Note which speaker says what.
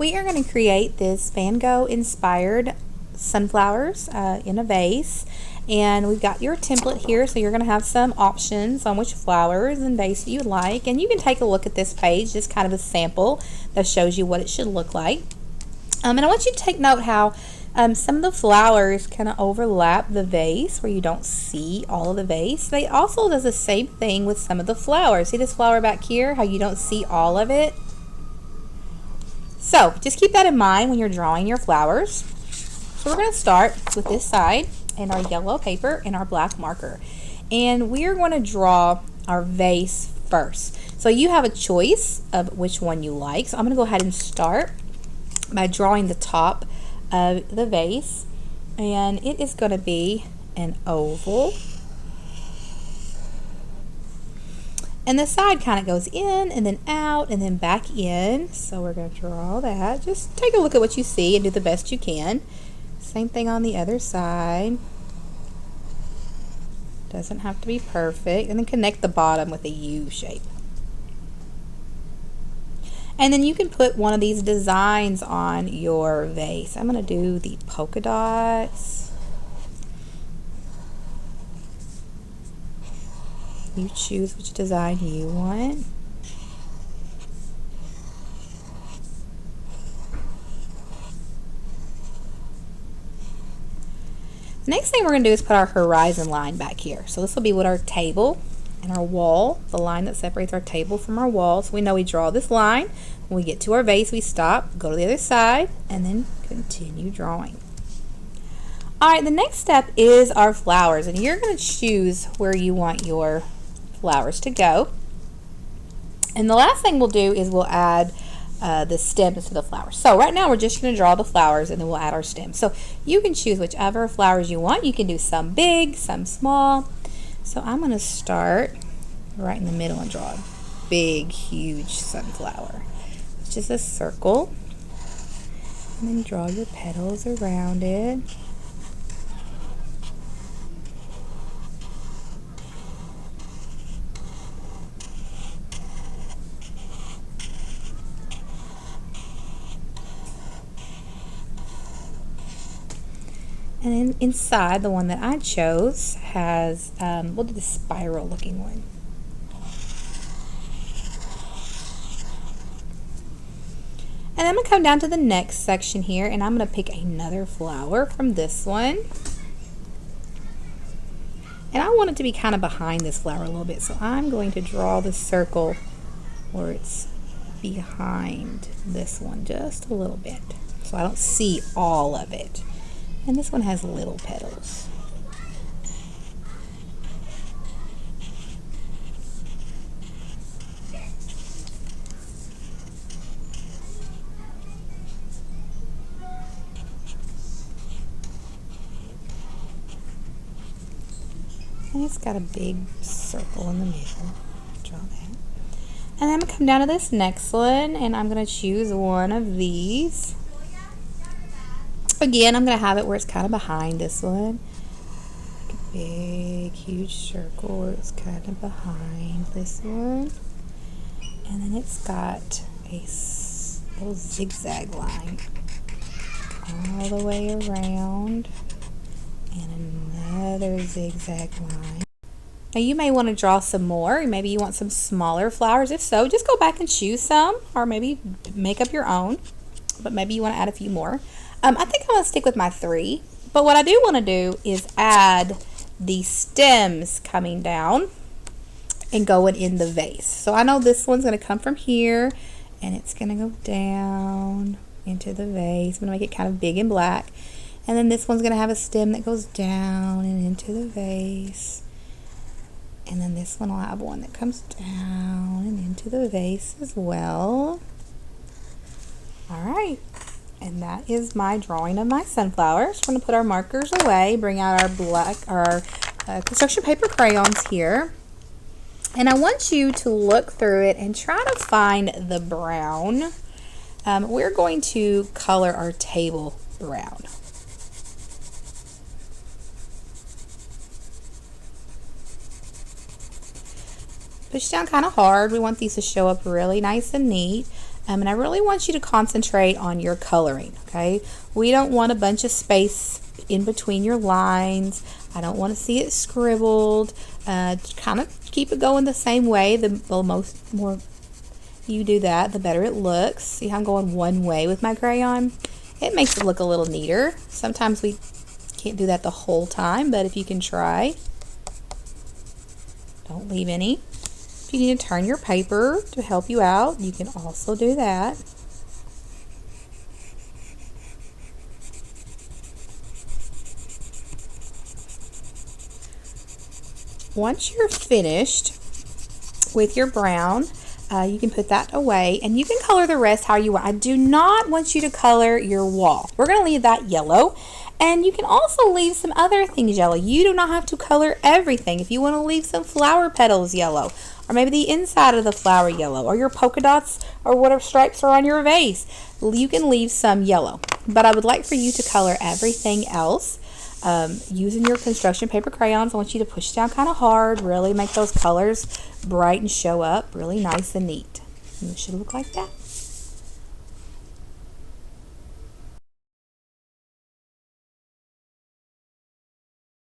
Speaker 1: We are going to create this Van Gogh inspired sunflowers in a vase, and we've got your template here, so you're going to have some options on which flowers and vase you like, and you can take a look at this page, just kind of a sample that shows you what it should look like. And I want you to take note how some of the flowers kind of overlap the vase where you don't see all of the vase. They also does the same thing with some of the flowers. See this flower back here, how you don't see all of it? So just keep that in mind when you're drawing your flowers. So we're going to start with this side and our yellow paper and our black marker. And we are going to draw our vase first. So you have a choice of which one you like. So I'm going to go ahead and start by drawing the top of the vase. And it is going to be an oval. And the side kind of goes in and then out and then back in. So we're going to draw that. Just take a look at what you see and do the best you can. Same thing on the other side. Doesn't have to be perfect. And then connect the bottom with a U shape. And then you can put one of these designs on your vase. I'm going to do the polka dots. You choose which design you want. The next thing we're going to do is put our horizon line back here. So this will be what our table and our wall, the line that separates our table from our wall. So we know we draw this line. When we get to our vase, we stop, go to the other side, and then continue drawing. Alright, the next step is our flowers, and you're going to choose where you want your flowers to go. And the last thing we'll do is we'll add the stems to the flowers. So right now we're just going to draw the flowers and then we'll add our stems. So you can choose whichever flowers you want. You can do some big, some small. So I'm going to start right in the middle and draw a big, huge sunflower. It's just a circle. And then draw your petals around it. And then inside, the one that I chose has, we'll do the spiral looking one. And I'm going to come down to the next section here, and I'm going to pick another flower from this one. And I want it to be kind of behind this flower a little bit, so I'm going to draw the circle where it's behind this one just a little bit, so I don't see all of it. And this one has little petals. And it's got a big circle in the middle. Draw that. And I'm going to come down to this next one, and I'm going to choose one of these. Again, I'm going to have it where it's kind of behind this one. Like a big, huge circle where it's kind of behind this one. And then it's got a little zigzag line all the way around. And another zigzag line. Now you may want to draw some more. Maybe you want some smaller flowers. If so, just go back and choose some, or maybe make up your own. But maybe you want to add a few more. I think I'm going to stick with my 3, but what I do want to do is add the stems coming down and going in the vase. So I know this one's going to come from here, and it's going to go down into the vase. I'm going to make it kind of big and black, and then this one's going to have a stem that goes down and into the vase, and then this one will have one that comes down and into the vase as well. Alright. And that is my drawing of my sunflowers. We're going to put our markers away, bring out our construction paper crayons here. And I want you to look through it and try to find the brown. We're going to color our table brown. Push down kind of hard. We want these to show up really nice and neat. And I really want you to concentrate on your coloring, okay? We don't want a bunch of space in between your lines. I don't want to see it scribbled. Kind of keep it going the same way. The more you do that, the better it looks. See how I'm going one way with my crayon? It makes it look a little neater. Sometimes we can't do that the whole time, but if you can try, don't leave any. If you need to turn your paper to help you out, you can also do that. Once you're finished with your brown, you can put that away and you can color the rest how you want. I do not want you to color your wall. We're going to leave that yellow, and you can also leave some other things yellow. You do not have to color everything. If you want to leave some flower petals yellow, or maybe the inside of the flower yellow, or your polka dots or whatever stripes are on your vase, you can leave some yellow. But I would like for you to color everything else. Using your construction paper crayons, I want you to push down kind of hard, really make those colors bright and show up really nice and neat. And it should look like that.